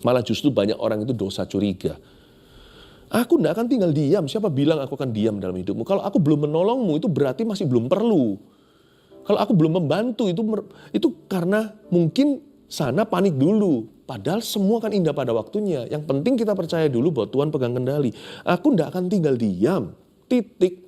Malah justru banyak orang itu dosa curiga. Aku tidak akan tinggal diam. Siapa bilang aku akan diam dalam hidupmu? Kalau aku belum menolongmu itu berarti masih belum perlu. Kalau aku belum membantu itu karena mungkin sana panik dulu. Padahal semua kan indah pada waktunya. Yang penting kita percaya dulu bahwa Tuhan pegang kendali. Aku tidak akan tinggal diam. Titik.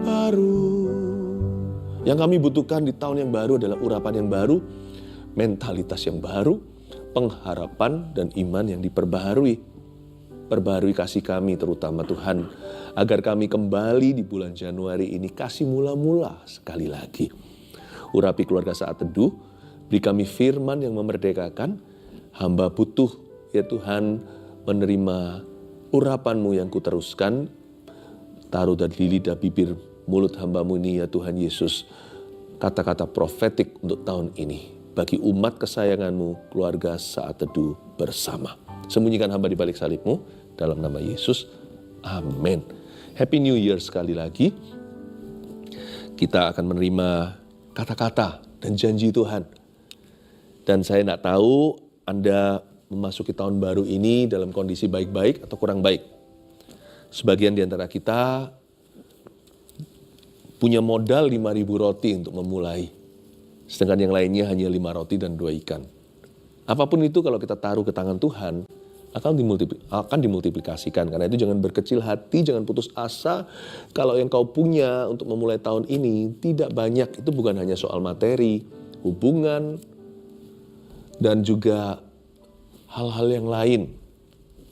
Baru. Yang kami butuhkan di tahun yang baru adalah urapan yang baru, mentalitas yang baru, pengharapan dan iman yang diperbaharui. Perbaharui kasih kami terutama Tuhan, agar kami kembali di bulan Januari ini kasih mula-mula sekali lagi. Urapi keluarga saat teduh, beri kami firman yang memerdekakan. Hamba butuh ya Tuhan menerima urapan-Mu yang kuteruskan. Taruh dari lidah bibir mulut hamba-Mu ini ya Tuhan Yesus, kata-kata profetik untuk tahun ini. Bagi umat kesayangan-Mu, keluarga saat teduh bersama. Sembunyikan hamba di balik salib-Mu, dalam nama Yesus. Amin. Happy New Year sekali lagi. Kita akan menerima kata-kata dan janji Tuhan. Dan saya tidak tahu Anda memasuki tahun baru ini dalam kondisi baik-baik atau kurang baik. Sebagian di antara kita punya modal 5.000 roti untuk memulai. Sedangkan yang lainnya hanya 5 roti dan 2 ikan. Apapun itu kalau kita taruh ke tangan Tuhan, akan dimultiplikasikan. Karena itu jangan berkecil hati, jangan putus asa. Kalau yang kau punya untuk memulai tahun ini tidak banyak. Itu bukan hanya soal materi, hubungan, dan juga hal-hal yang lain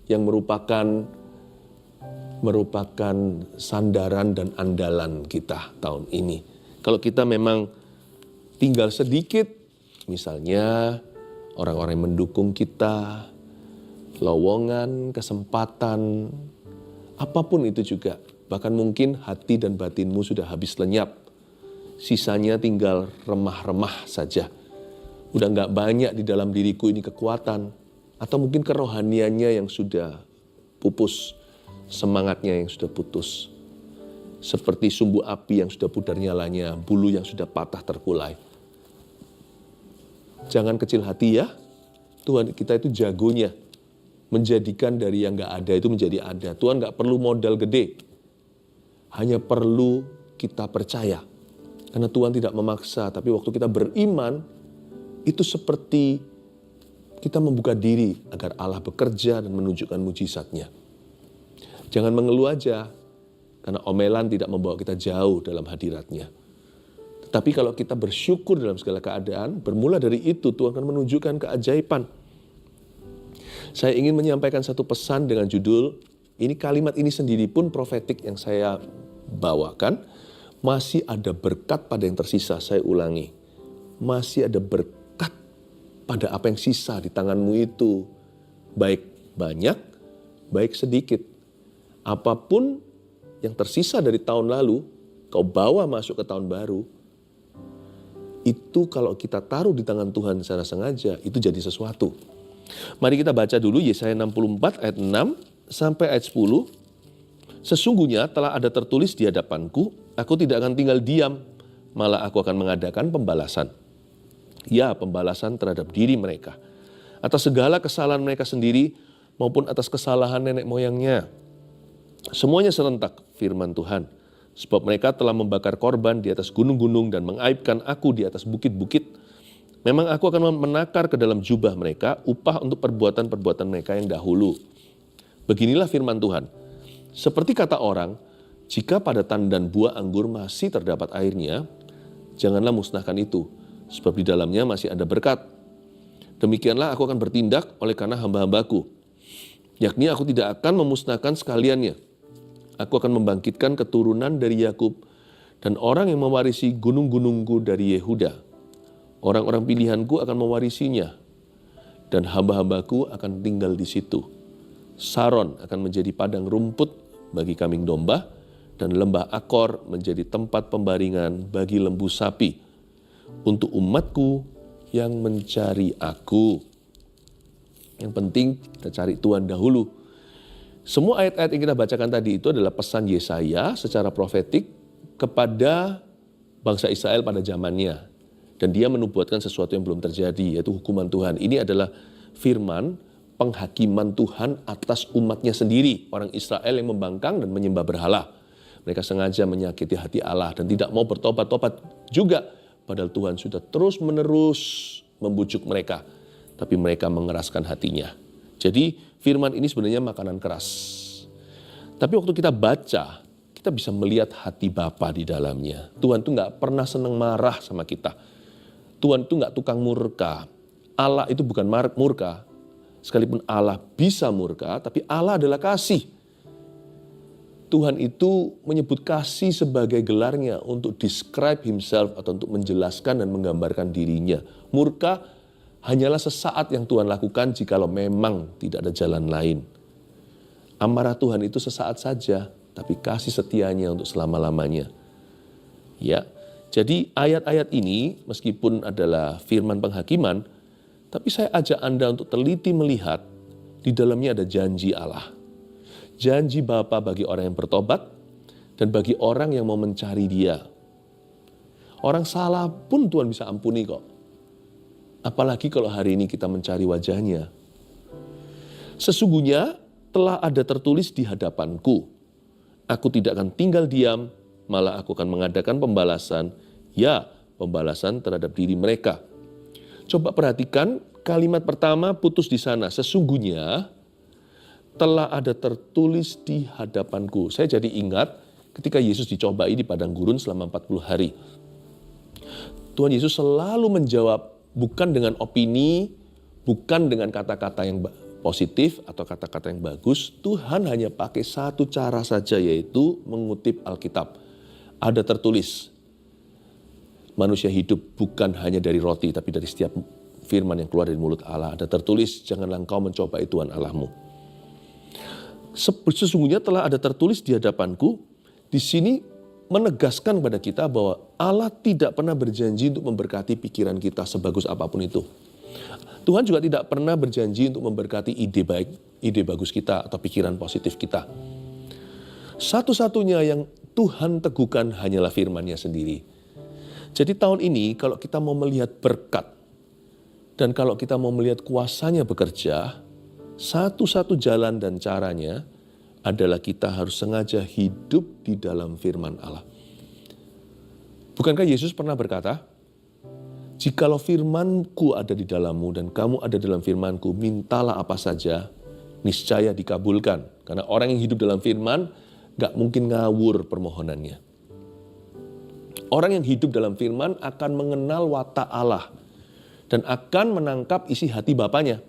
yang merupakan sandaran dan andalan kita tahun ini. Kalau kita memang tinggal sedikit, misalnya orang-orang yang mendukung kita, lowongan, kesempatan, apapun itu juga. Bahkan mungkin hati dan batinmu sudah habis lenyap. Sisanya tinggal remah-remah saja. Udah gak banyak di dalam diriku ini kekuatan. Atau mungkin kerohaniannya yang sudah pupus. Semangatnya yang sudah putus. Seperti sumbu api yang sudah pudar nyalanya, bulu yang sudah patah terkulai. Jangan kecil hati ya. Tuhan kita itu jagonya. Menjadikan dari yang gak ada itu menjadi ada. Tuhan gak perlu modal gede. Hanya perlu kita percaya. Karena Tuhan tidak memaksa. Tapi waktu kita beriman, itu seperti kita membuka diri agar Allah bekerja dan menunjukkan mujizatnya. Jangan mengeluh aja, karena omelan tidak membawa kita jauh dalam hadiratnya. Tetapi kalau kita bersyukur dalam segala keadaan, bermula dari itu Tuhan akan menunjukkan keajaiban. Saya ingin menyampaikan satu pesan dengan judul, kalimat ini sendiri pun profetik yang saya bawakan. Masih ada berkat pada yang tersisa, saya ulangi. Masih ada berkat pada apa yang sisa di tanganmu itu. Baik banyak, baik sedikit. Apapun yang tersisa dari tahun lalu, kau bawa masuk ke tahun baru, itu kalau kita taruh di tangan Tuhan secara sengaja, itu jadi sesuatu. Mari kita baca dulu Yesaya 64 ayat 6 sampai ayat 10. Sesungguhnya telah ada tertulis di hadapanku, aku tidak akan tinggal diam, malah aku akan mengadakan pembalasan. Ya, pembalasan terhadap diri mereka. Atas segala kesalahan mereka sendiri maupun atas kesalahan nenek moyangnya. Semuanya serentak, firman Tuhan. Sebab mereka telah membakar korban di atas gunung-gunung dan mengaibkan aku di atas bukit-bukit. Memang aku akan menakar ke dalam jubah mereka upah untuk perbuatan-perbuatan mereka yang dahulu. Beginilah firman Tuhan. Seperti kata orang, jika pada tandan buah anggur masih terdapat airnya, janganlah musnahkan itu, sebab di dalamnya masih ada berkat. Demikianlah aku akan bertindak oleh karena hamba-hambaku. Yakni aku tidak akan memusnahkan sekaliannya. Aku akan membangkitkan keturunan dari Yakub dan orang yang mewarisi gunung-gunungku dari Yehuda. Orang-orang pilihanku akan mewarisinya. dan hamba-hambaku akan tinggal di situ. Saron akan menjadi padang rumput bagi kambing domba, dan lembah Akor menjadi tempat pembaringan bagi lembu sapi, untuk umatku yang mencari aku. Yang penting kita cari Tuhan dahulu. Semua ayat-ayat yang kita bacakan tadi itu adalah pesan Yesaya secara profetik kepada bangsa Israel pada zamannya. Dan dia menubuatkan sesuatu yang belum terjadi, yaitu hukuman Tuhan. Ini adalah firman penghakiman Tuhan atas umatnya sendiri, orang Israel yang membangkang dan menyembah berhala. Mereka sengaja menyakiti hati Allah dan tidak mau bertobat-tobat juga. Padahal Tuhan sudah terus-menerus membujuk mereka. Tapi mereka mengeraskan hatinya. Jadi firman ini sebenarnya makanan keras. Tapi waktu kita baca, kita bisa melihat hati Bapa di dalamnya. Tuhan itu gak pernah senang marah sama kita. Tuhan itu gak tukang murka. Allah itu bukan murka. Sekalipun Allah bisa murka, tapi Allah adalah kasih. Tuhan itu menyebut kasih sebagai gelarnya untuk describe himself atau untuk menjelaskan dan menggambarkan dirinya. Murka hanyalah sesaat yang Tuhan lakukan jikalau memang tidak ada jalan lain. Amarah Tuhan itu sesaat saja, tapi kasih setianya untuk selama-lamanya. Ya, jadi ayat-ayat ini meskipun adalah firman penghakiman, tapi saya ajak Anda untuk teliti melihat di dalamnya ada janji Allah. Janji Bapa bagi orang yang bertobat dan bagi orang yang mau mencari Dia. Orang salah pun Tuhan bisa ampuni kok. Apalagi kalau hari ini kita mencari wajah-Nya. Sesungguhnya telah ada tertulis di hadapanku. Aku tidak akan tinggal diam, malah aku akan mengadakan pembalasan. Ya, pembalasan terhadap diri mereka. Coba perhatikan kalimat pertama putus di sana. Sesungguhnya telah ada tertulis di hadapanku. Saya jadi ingat ketika Yesus dicobai di padang gurun selama 40 hari. Tuhan Yesus selalu menjawab bukan dengan opini, bukan dengan kata-kata yang positif atau kata-kata yang bagus. Tuhan hanya pakai satu cara saja, yaitu mengutip Alkitab. Ada tertulis, manusia hidup bukan hanya dari roti, tapi dari setiap firman yang keluar dari mulut Allah. Ada tertulis, janganlah engkau mencobai Tuhan Allahmu. Sesungguhnya telah ada tertulis di hadapanku. Di sini menegaskan kepada kita bahwa Allah tidak pernah berjanji untuk memberkati pikiran kita sebagus apapun itu. Tuhan juga tidak pernah berjanji untuk memberkati ide baik, ide bagus kita atau pikiran positif kita. Satu-satunya yang Tuhan teguhkan hanyalah firman-Nya sendiri. Jadi tahun ini kalau kita mau melihat berkat dan kalau kita mau melihat kuasa-Nya bekerja, satu-satu jalan dan caranya adalah kita harus sengaja hidup di dalam firman Allah. Bukankah Yesus pernah berkata, jikalau firman-Ku ada di dalammu dan kamu ada dalam firman-Ku, mintalah apa saja, niscaya dikabulkan. Karena orang yang hidup dalam firman gak mungkin ngawur permohonannya. Orang yang hidup dalam firman akan mengenal watak Allah dan akan menangkap isi hati Bapanya.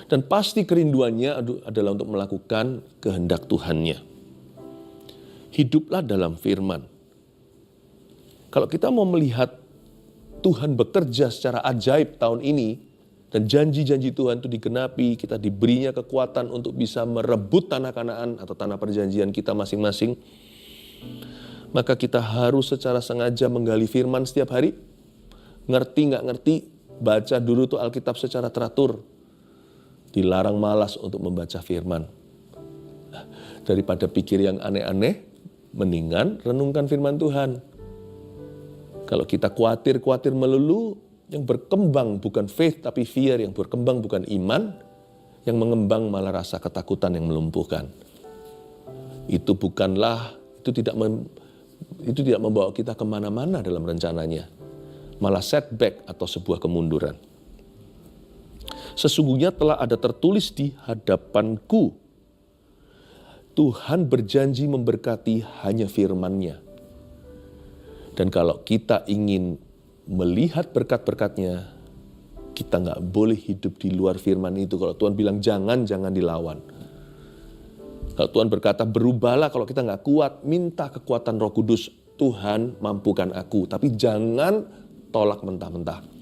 Dan pasti kerinduannya adalah untuk melakukan kehendak Tuhannya. Hiduplah dalam firman. Kalau kita mau melihat Tuhan bekerja secara ajaib tahun ini, dan janji-janji Tuhan itu digenapi, kita diberinya kekuatan untuk bisa merebut tanah Kanaan atau tanah perjanjian kita masing-masing, maka kita harus secara sengaja menggali firman setiap hari. Ngerti nggak ngerti, baca dulu tuh Alkitab secara teratur. Dilarang malas untuk membaca firman. Daripada pikir yang aneh-aneh, mendingan renungkan firman Tuhan. Kalau kita khawatir melulu, yang berkembang bukan faith tapi fear, yang berkembang bukan iman, yang mengembang malah rasa ketakutan yang melumpuhkan. Itu tidak membawa kita kemana-mana dalam rencananya. Malah setback atau sebuah kemunduran. Sesungguhnya telah ada tertulis di hadapanku. Tuhan berjanji memberkati hanya firman-Nya. Dan kalau kita ingin melihat berkat-berkat-Nya, kita nggak boleh hidup di luar firman itu. Kalau Tuhan bilang jangan dilawan. Kalau Tuhan berkata berubahlah, kalau kita nggak kuat, minta kekuatan Roh Kudus. Tuhan mampukan aku, tapi jangan tolak mentah-mentah.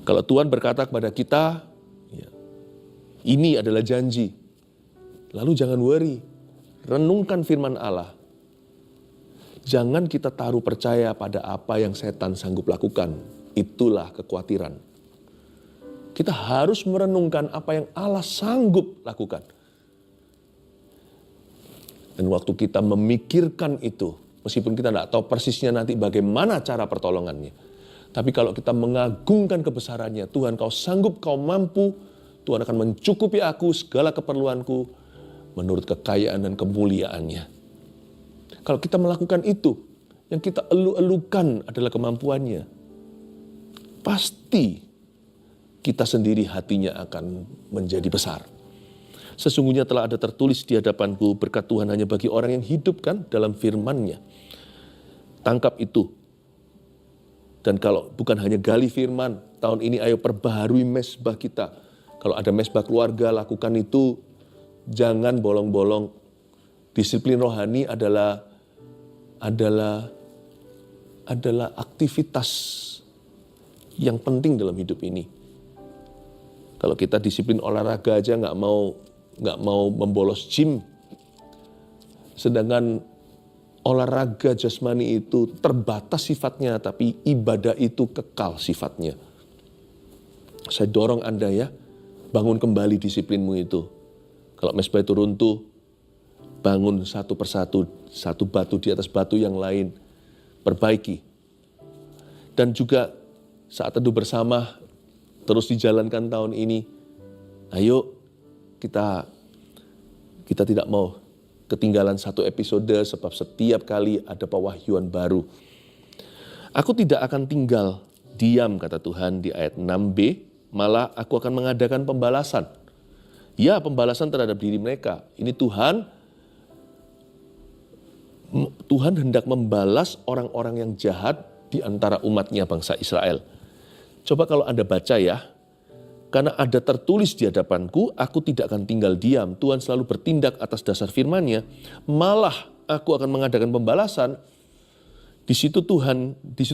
Kalau Tuhan berkata kepada kita, ya, ini adalah janji. Lalu jangan worry, renungkan firman Allah. Jangan kita taruh percaya pada apa yang setan sanggup lakukan. Itulah kekhawatiran. Kita harus merenungkan apa yang Allah sanggup lakukan. Dan waktu kita memikirkan itu, meskipun kita tidak tahu persisnya nanti bagaimana cara pertolongannya. Tapi kalau kita mengagungkan kebesarannya, Tuhan kau sanggup, kau mampu, Tuhan akan mencukupi aku segala keperluanku menurut kekayaan dan kemuliaannya. Kalau kita melakukan itu, yang kita elu-elukan adalah kemampuannya, pasti kita sendiri hatinya akan menjadi besar. Sesungguhnya telah ada tertulis di hadapanku, berkat Tuhan hanya bagi orang yang hidup kan dalam firman-Nya. Tangkap itu. Dan kalau bukan hanya gali firman, tahun ini ayo perbaharui mesbah kita. Kalau ada mesbah keluarga, lakukan itu. Jangan bolong-bolong. Disiplin rohani adalah aktivitas yang penting dalam hidup ini. Kalau kita disiplin olahraga aja nggak mau membolos gym, sedangkan olahraga jasmani itu terbatas sifatnya, tapi ibadah itu kekal sifatnya. Saya dorong Anda ya, bangun kembali disiplinmu itu. Kalau mesbah itu runtuh, bangun satu persatu, satu batu di atas batu yang lain, perbaiki. Dan juga saat teduh bersama, terus dijalankan tahun ini, ayo kita tidak mau ketinggalan satu episode, sebab setiap kali ada pewahyuan baru. Aku tidak akan tinggal diam, kata Tuhan di ayat 6b, malah aku akan mengadakan pembalasan. Ya, pembalasan terhadap diri mereka. Ini Tuhan hendak membalas orang-orang yang jahat di antara umatnya bangsa Israel. Coba kalau Anda baca ya, karena ada tertulis di hadapanku, aku tidak akan tinggal diam. Tuhan selalu bertindak atas dasar firman-Nya. Malah aku akan mengadakan pembalasan. Di situ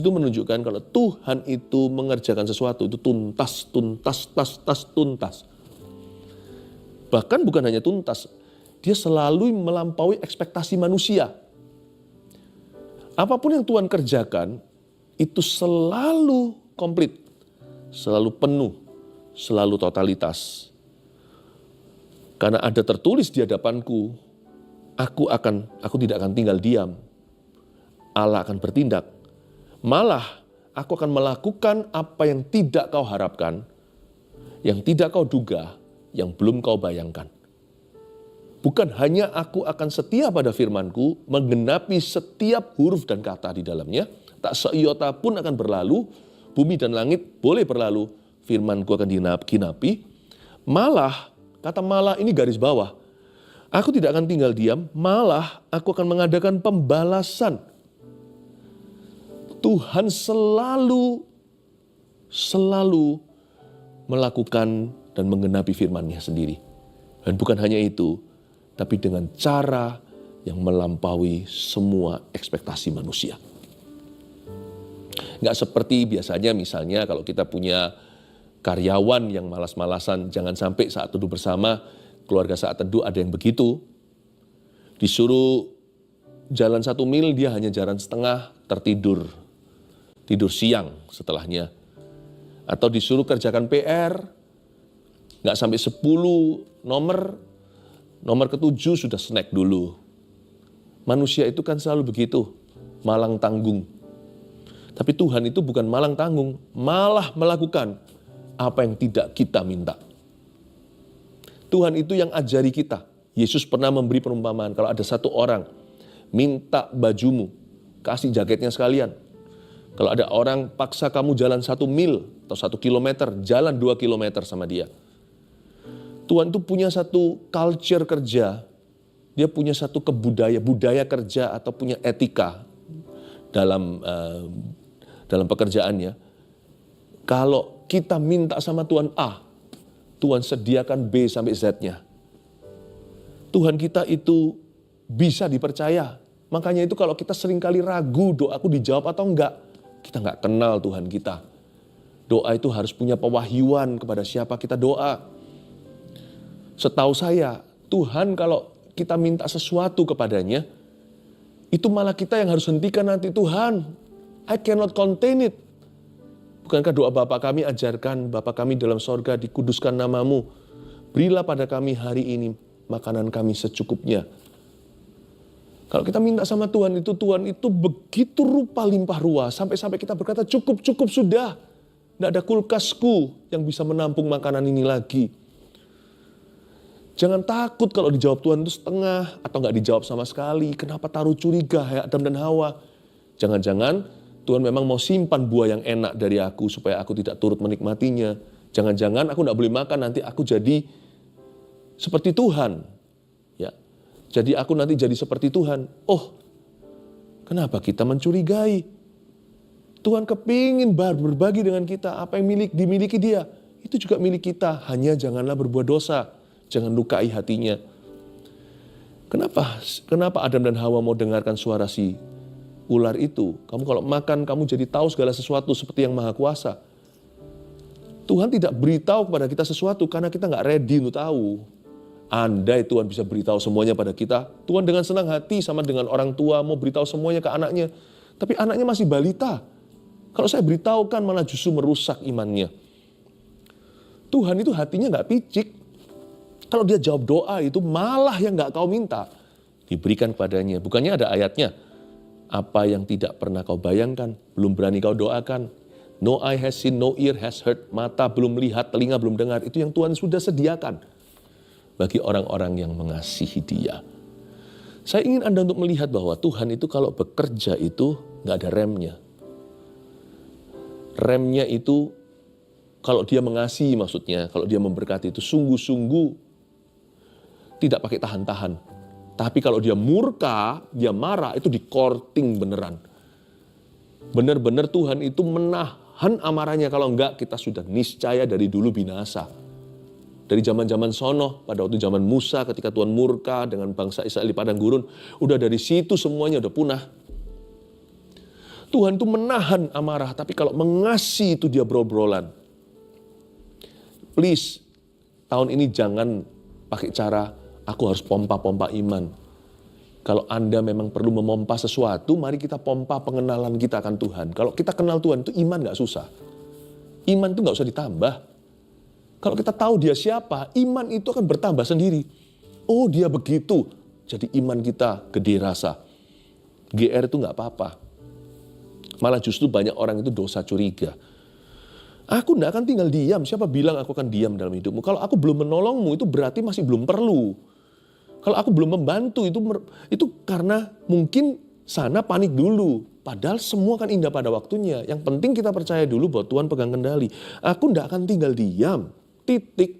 menunjukkan kalau Tuhan itu mengerjakan sesuatu itu tuntas. Bahkan bukan hanya tuntas, dia selalu melampaui ekspektasi manusia. Apapun yang Tuhan kerjakan itu selalu komplit, selalu penuh, selalu totalitas. Karena ada tertulis di hadapanku, aku tidak akan tinggal diam. Allah akan bertindak. Malah aku akan melakukan apa yang tidak kau harapkan, yang tidak kau duga, yang belum kau bayangkan. Bukan hanya aku akan setia pada firmanku, menggenapi setiap huruf dan kata di dalamnya, tak seiota pun akan berlalu, bumi dan langit boleh berlalu, firmanku akan dinapi. Malah, kata malah ini garis bawah. Aku tidak akan tinggal diam, malah aku akan mengadakan pembalasan. Tuhan selalu melakukan dan menggenapi firman-Nya sendiri. Dan bukan hanya itu, tapi dengan cara yang melampaui semua ekspektasi manusia. Nggak seperti biasanya misalnya kalau kita punya karyawan yang malas-malasan, jangan sampai saat teduh bersama, keluarga saat teduh ada yang begitu. Disuruh jalan 1 mil, dia hanya jalan setengah, tidur siang setelahnya. Atau disuruh kerjakan PR, nggak sampai 10 nomor ke-7 sudah snack dulu. Manusia itu kan selalu begitu, malang tanggung. Tapi Tuhan itu bukan malang tanggung, malah melakukan apa yang tidak kita minta. Tuhan itu yang ajari kita. Yesus pernah memberi perumpamaan, kalau ada satu orang minta bajumu, kasih jaketnya sekalian. Kalau ada orang paksa kamu jalan 1 mil atau 1 kilometer, jalan 2 kilometer sama dia. Tuhan itu punya satu culture kerja, dia punya satu budaya kerja atau punya etika dalam pekerjaannya. Kalau kita minta sama Tuhan A, Tuhan sediakan B sampai Z-nya. Tuhan kita itu bisa dipercaya. Makanya itu kalau kita seringkali ragu doaku dijawab atau enggak, kita enggak kenal Tuhan kita. Doa itu harus punya pewahyuan kepada siapa kita doa. Setahu saya, Tuhan kalau kita minta sesuatu kepadanya, itu malah kita yang harus hentikan nanti. Tuhan, I cannot contain it. Bukankah doa Bapa kami ajarkan, Bapa kami dalam sorga, dikuduskan namamu. Berilah pada kami hari ini makanan kami secukupnya. Kalau kita minta sama Tuhan itu begitu rupa limpah ruah. Sampai-sampai kita berkata cukup sudah. Tidak ada kulkasku yang bisa menampung makanan ini lagi. Jangan takut kalau dijawab Tuhan itu setengah atau nggak dijawab sama sekali. Kenapa taruh curiga ya Adam dan Hawa? Jangan-jangan Tuhan memang mau simpan buah yang enak dari aku supaya aku tidak turut menikmatinya. Jangan-jangan aku nggak boleh makan, nanti aku jadi seperti Tuhan. Ya, jadi aku nanti jadi seperti Tuhan. Oh, kenapa kita mencurigai? Tuhan kepingin berbagi dengan kita apa yang dimiliki dia. Itu juga milik kita, hanya janganlah berbuat dosa. Jangan lukai hatinya. Kenapa Adam dan Hawa mau dengarkan suara si ular itu? Kamu kalau makan, kamu jadi tahu segala sesuatu seperti yang Maha Kuasa. Tuhan tidak beritahu kepada kita sesuatu karena kita nggak ready untuk tahu. Andai Tuhan bisa beritahu semuanya pada kita, Tuhan dengan senang hati sama dengan orang tua mau beritahu semuanya ke anaknya. Tapi anaknya masih balita. Kalau saya beritahukan malah justru merusak imannya. Tuhan itu hatinya nggak picik. Kalau dia jawab doa itu malah yang nggak kau minta diberikan padanya. Bukannya ada ayatnya, apa yang tidak pernah kau bayangkan, belum berani kau doakan. No eye has seen, no ear has heard. Mata belum lihat, telinga belum dengar. Itu yang Tuhan sudah sediakan bagi orang-orang yang mengasihi dia. Saya ingin Anda untuk melihat bahwa Tuhan itu kalau bekerja itu nggak ada remnya. Remnya itu kalau dia mengasihi maksudnya, kalau dia memberkati itu sungguh-sungguh tidak pakai tahan-tahan. Tapi kalau dia murka, dia marah, itu dikorting beneran. Benar-benar Tuhan itu menahan amarahnya. Kalau enggak, kita sudah niscaya dari dulu binasa. Dari zaman-zaman sono, pada waktu zaman Musa ketika Tuhan murka dengan bangsa Israel di padang gurun, udah dari situ semuanya udah punah. Tuhan itu menahan amarah, tapi kalau mengasihi itu dia brol-brolan. Please, tahun ini jangan pakai cara aku harus pompa-pompa iman. Kalau Anda memang perlu memompa sesuatu, mari kita pompa pengenalan kita akan Tuhan. Kalau kita kenal Tuhan itu iman gak susah. Iman itu gak usah ditambah. Kalau kita tahu dia siapa, iman itu akan bertambah sendiri. Oh dia begitu, jadi iman kita gede rasa. GR itu gak apa-apa. Malah justru banyak orang itu dosa curiga. Aku gak akan tinggal diam, siapa bilang aku akan diam dalam hidupmu? Kalau aku belum menolongmu itu berarti masih belum perlu. Kalau aku belum membantu itu karena mungkin sana panik dulu. Padahal semua kan indah pada waktunya. Yang penting kita percaya dulu bahwa Tuhan pegang kendali. Aku tidak akan tinggal diam. Titik.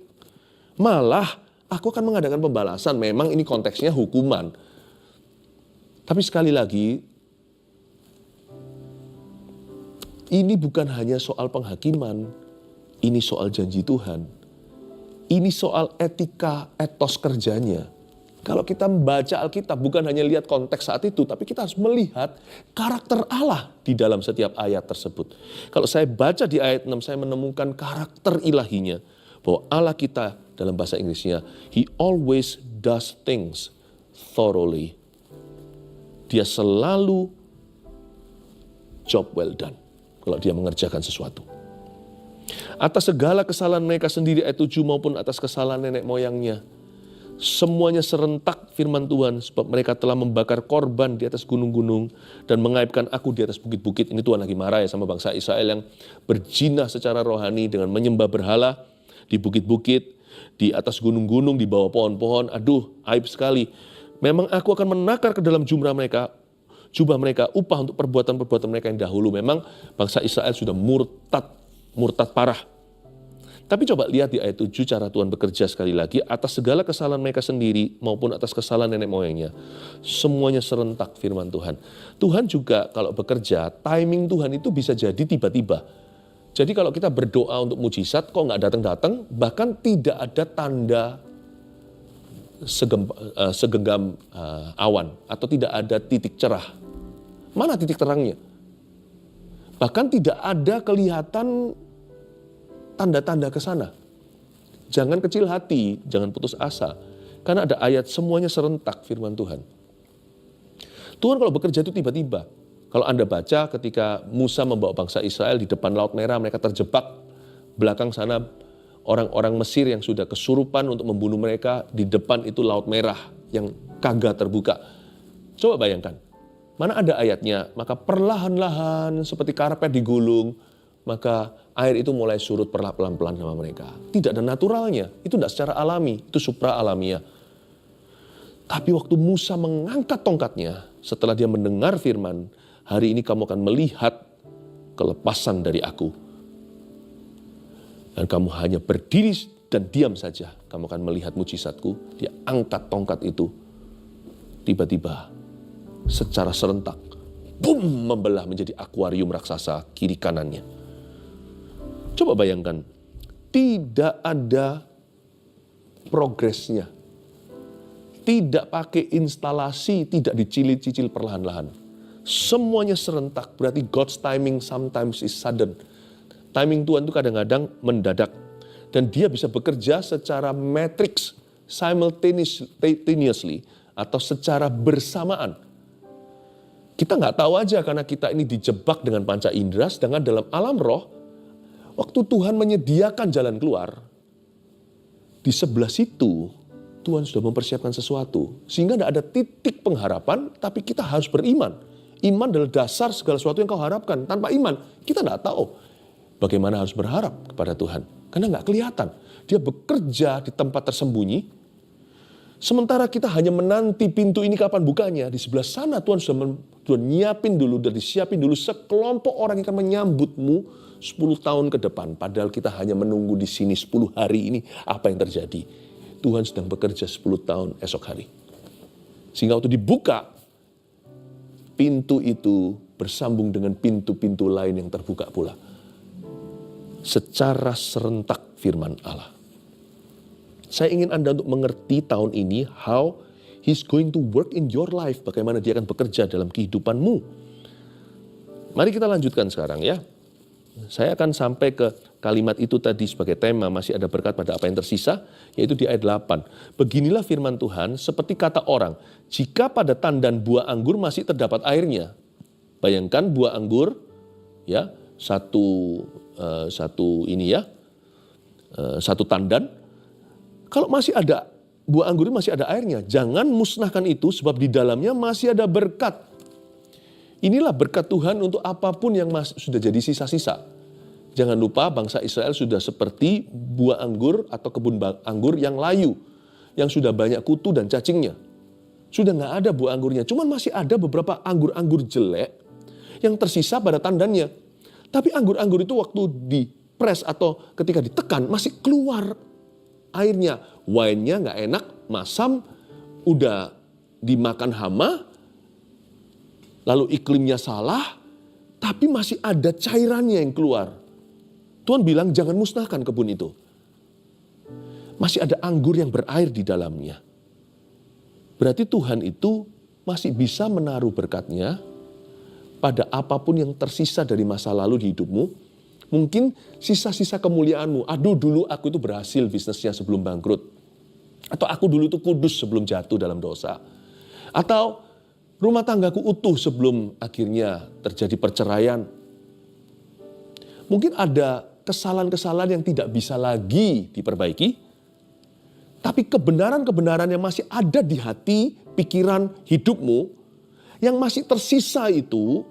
Malah aku akan mengadakan pembalasan. Memang ini konteksnya hukuman. Tapi sekali lagi, ini bukan hanya soal penghakiman. Ini soal janji Tuhan. Ini soal etika, etos kerjanya. Kalau kita membaca Alkitab bukan hanya lihat konteks saat itu, tapi kita harus melihat karakter Allah di dalam setiap ayat tersebut. Kalau saya baca di ayat 6, saya menemukan karakter ilahinya. Bahwa Allah kita dalam bahasa Inggrisnya, He always does things thoroughly. Dia selalu job well done kalau dia mengerjakan sesuatu. Atas segala kesalahan mereka sendiri ayat 7 maupun atas kesalahan nenek moyangnya. Semuanya serentak firman Tuhan sebab mereka telah membakar korban di atas gunung-gunung dan mengaibkan aku di atas bukit-bukit. Ini Tuhan lagi marah ya sama bangsa Israel yang berjinah secara rohani dengan menyembah berhala di bukit-bukit, di atas gunung-gunung, di bawah pohon-pohon. Aduh, aib sekali. Memang aku akan menakar ke dalam jubah mereka upah untuk perbuatan-perbuatan mereka yang dahulu. Memang bangsa Israel sudah murtad parah. Tapi coba lihat di ayat 7 cara Tuhan bekerja sekali lagi atas segala kesalahan mereka sendiri maupun atas kesalahan nenek moyangnya. Semuanya serentak firman Tuhan. Tuhan juga kalau bekerja, timing Tuhan itu bisa jadi tiba-tiba. Jadi kalau kita berdoa untuk mujizat kok nggak datang-datang, bahkan tidak ada tanda segenggam awan atau tidak ada titik cerah. Mana titik terangnya? Bahkan tidak ada kelihatan tanda-tanda ke sana. Jangan kecil hati, jangan putus asa. Karena ada ayat semuanya serentak firman Tuhan. Tuhan kalau bekerja itu tiba-tiba. Kalau Anda baca ketika Musa membawa bangsa Israel di depan Laut Merah, mereka terjebak. Belakang sana orang-orang Mesir yang sudah kesurupan untuk membunuh mereka, di depan itu Laut Merah yang kagak terbuka. Coba bayangkan, mana ada ayatnya, maka perlahan-lahan seperti karpet digulung, maka air itu mulai surut pelan-pelan sama mereka. Tidak ada naturalnya, itu tidak secara alami, itu supra alamiah. Tapi waktu Musa mengangkat tongkatnya, setelah dia mendengar firman, hari ini kamu akan melihat kelepasan dari aku. Dan kamu hanya berdiri dan diam saja, kamu akan melihat mujizatku. Dia angkat tongkat itu, tiba-tiba secara serentak, boom, membelah menjadi akuarium raksasa kiri kanannya. Coba bayangkan, tidak ada progresnya. Tidak pakai instalasi, tidak dicicil perlahan-lahan. Semuanya serentak, berarti God's timing sometimes is sudden. Timing Tuhan itu kadang-kadang mendadak. Dan dia bisa bekerja secara matrix, simultaneously, atau secara bersamaan. Kita nggak tahu aja karena kita ini dijebak dengan panca indera, sedangkan dalam alam roh, waktu Tuhan menyediakan jalan keluar, di sebelah situ, Tuhan sudah mempersiapkan sesuatu. Sehingga tidak ada titik pengharapan, tapi kita harus beriman. Iman adalah dasar segala sesuatu yang kau harapkan. Tanpa iman, kita tidak tahu bagaimana harus berharap kepada Tuhan. Karena nggak kelihatan. Dia bekerja di tempat tersembunyi. Sementara kita hanya menanti pintu ini kapan bukanya. Di sebelah sana Tuhan sudah nyiapin dulu, dan disiapin dulu sekelompok orang yang akan menyambutmu 10 tahun ke depan. Padahal kita hanya menunggu di sini 10 hari ini. Apa yang terjadi? Tuhan sedang bekerja 10 tahun esok hari. Sehingga waktu dibuka, pintu itu bersambung dengan pintu-pintu lain yang terbuka pula. Secara serentak firman Allah. Saya ingin Anda untuk mengerti tahun ini how He's going to work in your life. Bagaimana dia akan bekerja dalam kehidupanmu. Mari kita lanjutkan sekarang ya. Saya akan sampai ke kalimat itu tadi sebagai tema, masih ada berkat pada apa yang tersisa, yaitu di ayat 8. Beginilah firman Tuhan, seperti kata orang, jika pada tandan buah anggur masih terdapat airnya. Bayangkan buah anggur, ya, satu tandan, kalau masih ada buah anggur masih ada airnya, jangan musnahkan itu sebab di dalamnya masih ada berkat. Inilah berkat Tuhan untuk apapun yang sudah jadi sisa-sisa. Jangan lupa bangsa Israel sudah seperti buah anggur atau kebun anggur yang layu. Yang sudah banyak kutu dan cacingnya. Sudah nggak ada buah anggurnya. Cuman masih ada beberapa anggur-anggur jelek yang tersisa pada tandannya. Tapi anggur-anggur itu waktu dipres atau ketika ditekan masih keluar airnya. Wine-nya nggak enak, masam, udah dimakan hama, lalu iklimnya salah, tapi masih ada cairannya yang keluar. Tuhan bilang jangan musnahkan kebun itu. Masih ada anggur yang berair di dalamnya. Berarti Tuhan itu masih bisa menaruh berkatnya pada apapun yang tersisa dari masa lalu di hidupmu. Mungkin sisa-sisa kemuliaanmu. Aduh, dulu aku itu berhasil bisnisnya sebelum bangkrut. Atau aku dulu itu kudus sebelum jatuh dalam dosa. Atau rumah tanggaku utuh sebelum akhirnya terjadi perceraian. Mungkin ada kesalahan-kesalahan yang tidak bisa lagi diperbaiki. Tapi kebenaran-kebenaran yang masih ada di hati, pikiran, hidupmu, yang masih tersisa itu,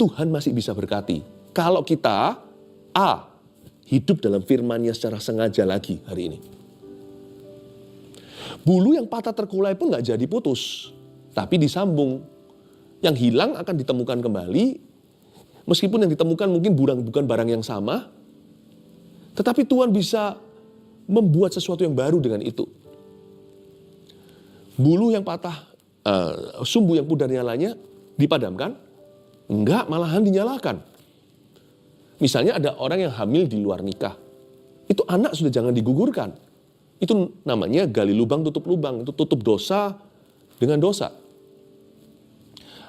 Tuhan masih bisa berkati. Kalau kita, hidup dalam firman-Nya secara sengaja lagi hari ini. Bulu yang patah terkulai pun gak jadi putus, tapi disambung. Yang hilang akan ditemukan kembali, meskipun yang ditemukan mungkin bukan barang yang sama, tetapi Tuhan bisa membuat sesuatu yang baru dengan itu. Bulu yang patah, sumbu yang pudar nyalanya dipadamkan? Enggak, malahan dinyalakan. Misalnya ada orang yang hamil di luar nikah. Itu anak sudah jangan digugurkan. Itu namanya gali lubang, tutup lubang. Itu tutup dosa dengan dosa.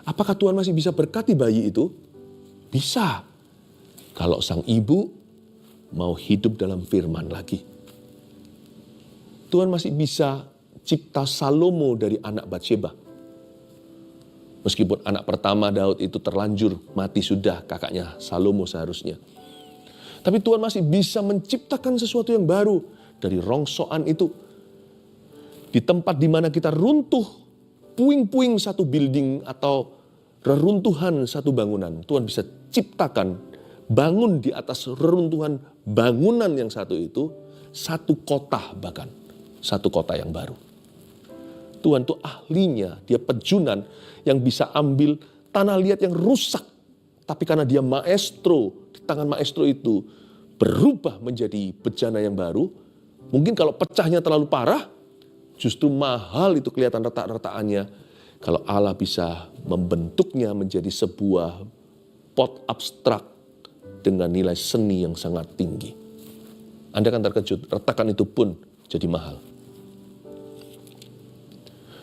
Apakah Tuhan masih bisa berkati bayi itu? Bisa. Kalau sang ibu mau hidup dalam firman lagi. Tuhan masih bisa cipta Salomo dari anak Batsheba. Meskipun anak pertama Daud itu terlanjur mati sudah, kakaknya Salomo seharusnya. Tapi Tuhan masih bisa menciptakan sesuatu yang baru dari rongsokan itu. Di tempat di mana kita runtuh, puing-puing satu building atau reruntuhan satu bangunan, Tuhan bisa ciptakan, bangun di atas reruntuhan bangunan yang satu itu, satu kota bahkan, satu kota yang baru. Tuhan itu ahlinya, dia pejunan yang bisa ambil tanah liat yang rusak. Tapi karena dia maestro, di tangan maestro itu berubah menjadi bejana yang baru. Mungkin kalau pecahnya terlalu parah, justru mahal itu kelihatan retak-retakannya. Kalau Allah bisa membentuknya menjadi sebuah pot abstrak dengan nilai seni yang sangat tinggi. Anda akan terkejut, retakan itu pun jadi mahal.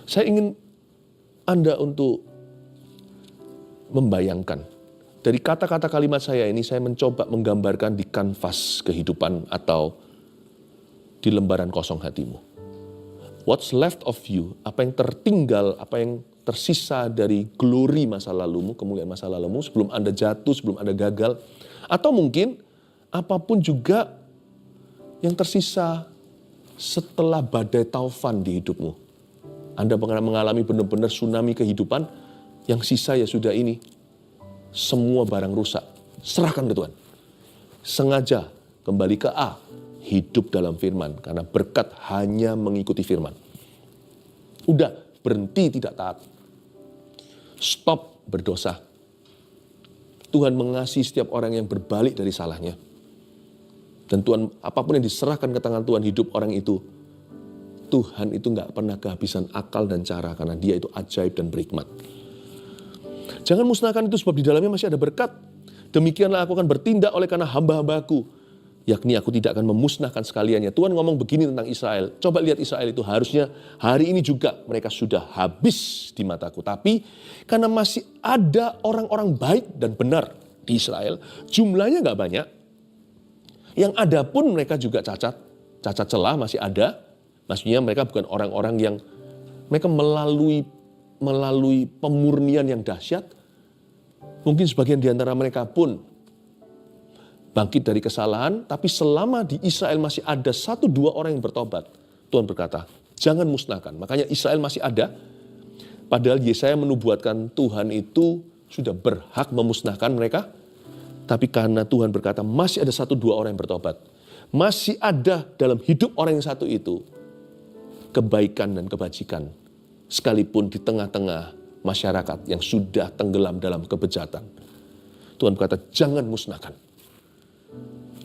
Saya ingin Anda untuk membayangkan. Dari kata-kata kalimat saya ini, saya mencoba menggambarkan di kanvas kehidupan atau di lembaran kosong hatimu. What's left of you, apa yang tertinggal, apa yang tersisa dari glory masa lalumu, kemuliaan masa lalumu, sebelum Anda jatuh, sebelum Anda gagal. Atau mungkin apapun juga yang tersisa setelah badai taufan di hidupmu. Anda pernah mengalami benar-benar tsunami kehidupan, yang sisa ya sudah ini. Semua barang rusak, serahkan ke Tuhan. Sengaja kembali ke A, hidup dalam firman. Karena berkat hanya mengikuti firman. Udah, berhenti tidak taat. Stop berdosa. Tuhan mengasihi setiap orang yang berbalik dari salahnya. Dan Tuhan, apapun yang diserahkan ke tangan Tuhan, hidup orang itu, Tuhan itu gak pernah kehabisan akal dan cara karena dia itu ajaib dan berhikmat. Jangan musnahkan itu sebab di dalamnya masih ada berkat. Demikianlah aku akan bertindak oleh karena hamba-hambaku. Yakni aku tidak akan memusnahkan sekaliannya. Tuhan ngomong begini tentang Israel. Coba lihat Israel itu harusnya hari ini juga mereka sudah habis di mataku. Tapi karena masih ada orang-orang baik dan benar di Israel. Jumlahnya gak banyak. Yang ada pun mereka juga cacat. Cacat celah masih ada. Maksudnya mereka bukan orang-orang yang mereka melalui pemurnian yang dahsyat. Mungkin sebagian di antara mereka pun bangkit dari kesalahan. Tapi selama di Israel masih ada 1-2 orang yang bertobat. Tuhan berkata, jangan musnahkan. Makanya Israel masih ada. Padahal Yesaya menubuatkan Tuhan itu sudah berhak memusnahkan mereka. Tapi karena Tuhan berkata masih ada 1-2 orang yang bertobat. Masih ada dalam hidup orang yang satu itu kebaikan dan kebajikan. Sekalipun di tengah-tengah masyarakat yang sudah tenggelam dalam kebejatan. Tuhan berkata, jangan musnahkan.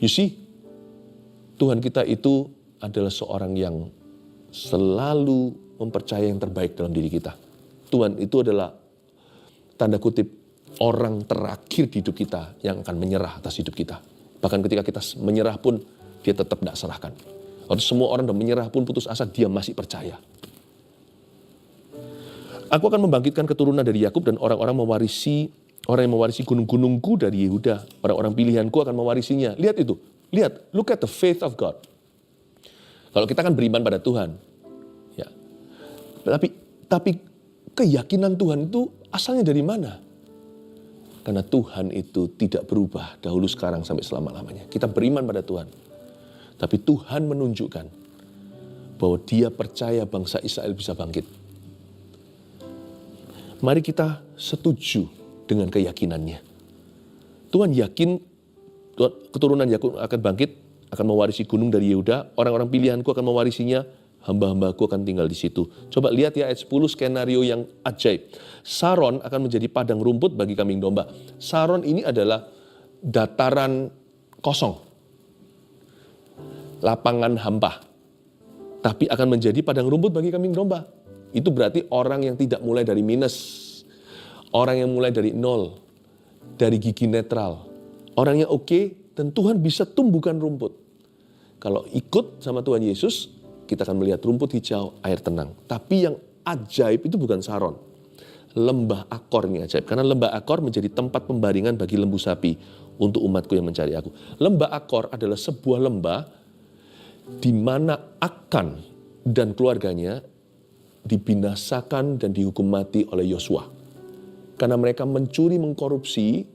You see, Tuhan kita itu adalah seorang yang selalu mempercayai yang terbaik dalam diri kita. Tuhan itu adalah, tanda kutip, orang terakhir di hidup kita yang akan menyerah atas hidup kita. Bahkan ketika kita menyerah pun, dia tetap tidak serahkan. Kalau semua orang sudah menyerah pun putus asa, dia masih percaya. Aku akan membangkitkan keturunan dari Yakub dan orang yang mewarisi gunung-gunungku dari Yehuda. Orang-orang pilihanku akan mewarisinya. Lihat itu. Lihat. Look at the faith of God. Kalau kita kan beriman pada Tuhan. Ya. Tapi keyakinan Tuhan itu asalnya dari mana? Karena Tuhan itu tidak berubah dahulu, sekarang, sampai selama-lamanya. Kita beriman pada Tuhan. Tapi Tuhan menunjukkan bahwa dia percaya bangsa Israel bisa bangkit. Mari kita setuju dengan keyakinannya. Tuhan yakin keturunan Yakub akan bangkit, akan mewarisi gunung dari Yehuda. Orang-orang pilihanku akan mewarisinya, hamba-hambaku akan tinggal di situ. Coba lihat ya ayat 10, skenario yang ajaib. Saron akan menjadi padang rumput bagi kambing domba. Saron ini adalah dataran kosong. Lapangan hampa. Tapi akan menjadi padang rumput bagi kambing domba. Itu berarti orang yang tidak mulai dari minus. Orang yang mulai dari nol. Dari gigi netral. Orang yang oke, dan Tuhan bisa tumbuhkan rumput. Kalau ikut sama Tuhan Yesus, kita akan melihat rumput hijau, air tenang. Tapi yang ajaib itu bukan Saron. lembah Akor ini ajaib. Karena lembah Akor menjadi tempat pembaringan bagi lembu sapi untuk umatku yang mencari aku. Lembah Akor adalah sebuah lembah di mana Akan dan keluarganya dibinasakan dan dihukum mati oleh Yosua. Karena mereka mencuri, mengkorupsi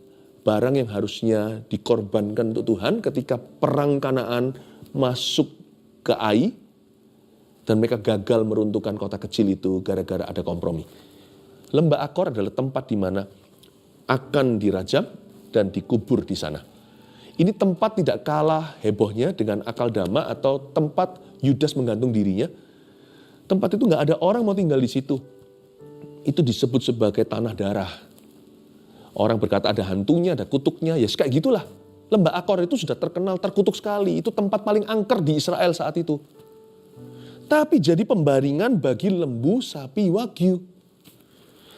barang yang harusnya dikorbankan untuk Tuhan ketika perang Kanaan masuk ke Ai, dan mereka gagal meruntuhkan kota kecil itu gara-gara ada kompromi. Lembah Akor adalah tempat di mana akan dirajam dan dikubur di sana. Ini tempat tidak kalah hebohnya dengan Akaldama atau tempat Yudas menggantung dirinya. Tempat itu nggak ada orang mau tinggal di situ. Itu disebut sebagai tanah darah. Orang berkata ada hantunya, ada kutuknya, ya kayak gitulah. Lembah Akor itu sudah terkenal, terkutuk sekali. Itu tempat paling angker di Israel saat itu. Tapi jadi pembaringan bagi lembu, sapi, wagyu.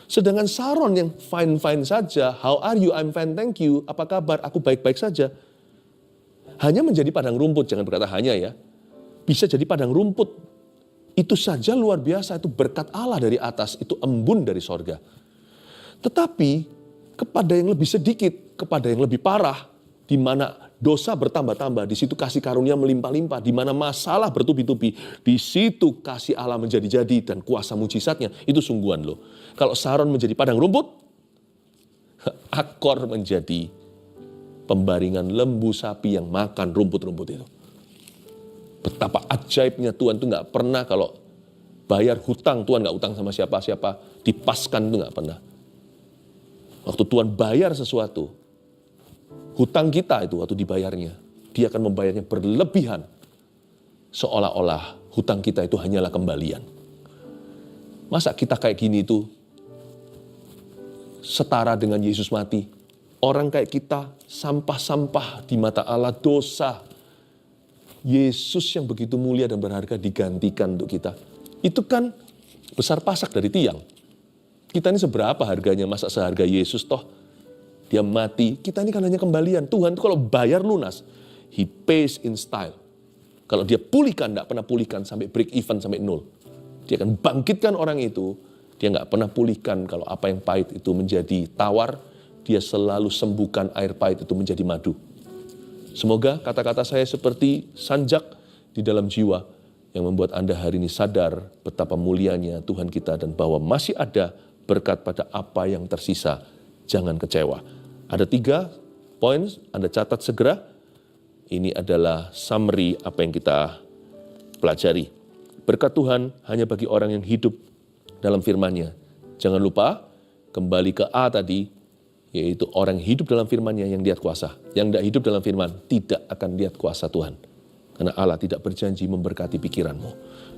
Sedangkan Saron yang fine-fine saja, how are you, I'm fine, thank you, apa kabar, aku baik-baik saja. Hanya menjadi padang rumput, jangan berkata hanya ya. Bisa jadi padang rumput. Itu saja luar biasa, itu berkat Allah dari atas, itu embun dari sorga. Tetapi kepada yang lebih sedikit, kepada yang lebih parah, di mana dosa bertambah-tambah, di situ kasih karunia melimpah-limpah, di mana masalah bertubi-tubi, di situ kasih Allah menjadi-jadi dan kuasa mujizatnya, itu sungguhan loh. Kalau Saron menjadi padang rumput, Akor menjadi pembaringan lembu sapi yang makan rumput-rumput itu. Betapa ajaibnya Tuhan itu gak pernah kalau bayar hutang, Tuhan gak utang sama siapa-siapa, dipaskan itu gak pernah. Waktu Tuhan bayar sesuatu, hutang kita itu waktu dibayarnya, dia akan membayarnya berlebihan. Seolah-olah hutang kita itu hanyalah kembalian. Masa kita kayak gini itu setara dengan Yesus mati? Orang kayak kita sampah-sampah di mata Allah, dosa. Yesus yang begitu mulia dan berharga digantikan untuk kita. Itu kan besar pasak dari tiang. Kita ini seberapa harganya, masa seharga Yesus toh? Dia mati, kita ini kan hanya kembalian. Tuhan itu kalau bayar lunas, He pays in style. Kalau dia pulihkan, tidak pernah pulihkan sampai break even, sampai nol. Dia akan bangkitkan orang itu, dia nggak pernah pulihkan kalau apa yang pahit itu menjadi tawar, dia selalu sembuhkan air pahit itu menjadi madu. Semoga kata-kata saya seperti sanjak di dalam jiwa yang membuat Anda hari ini sadar betapa mulianya Tuhan kita dan bahwa masih ada berkat pada apa yang tersisa. Jangan kecewa. Ada 3 poin, Anda catat segera. Ini adalah summary apa yang kita pelajari. Berkat Tuhan hanya bagi orang yang hidup dalam firman-Nya. Jangan lupa, kembali ke A tadi, yaitu orang yang hidup dalam firman-Nya yang lihat kuasa. Yang tidak hidup dalam firman tidak akan lihat kuasa Tuhan. Karena Allah tidak berjanji memberkati pikiranmu.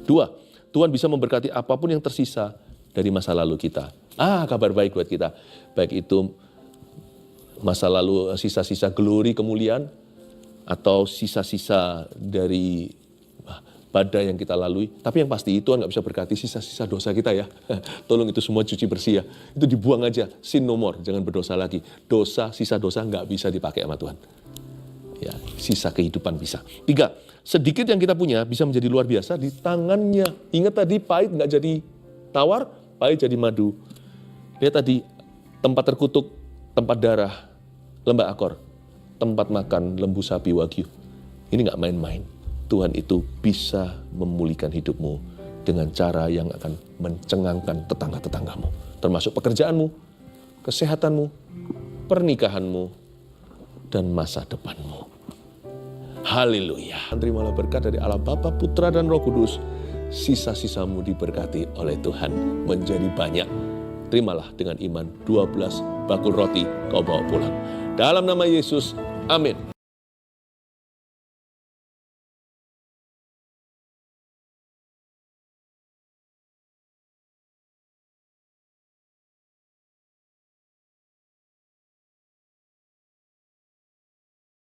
2, Tuhan bisa memberkati apapun yang tersisa dari masa lalu kita. Kabar baik buat kita. Baik itu masa lalu, sisa-sisa glory, kemuliaan, atau sisa-sisa dari badai yang kita lalui. Tapi yang pasti Tuhan nggak bisa berkati sisa-sisa dosa kita ya. Tolong itu semua cuci bersih ya. Itu dibuang aja, sin no more, jangan berdosa lagi. Dosa, sisa dosa nggak bisa dipakai sama Tuhan. Ya, sisa kehidupan bisa. 3, sedikit yang kita punya bisa menjadi luar biasa di tangannya. Ingat tadi pahit nggak jadi tawar, pahit jadi madu. Lihat tadi, tempat terkutuk, tempat darah, lembah Akor, tempat makan lembu sapi wagyu. Ini nggak main-main. Tuhan itu bisa memulihkan hidupmu dengan cara yang akan mencengangkan tetangga-tetanggamu. Termasuk pekerjaanmu, kesehatanmu, pernikahanmu, dan masa depanmu. Haleluya. Terimalah berkat dari Allah Bapa, Putra, dan Roh Kudus. Sisa-sisamu diberkati oleh Tuhan menjadi banyak. Terimalah dengan iman 12 bakul roti kau bawa pulang. Dalam nama Yesus, amin.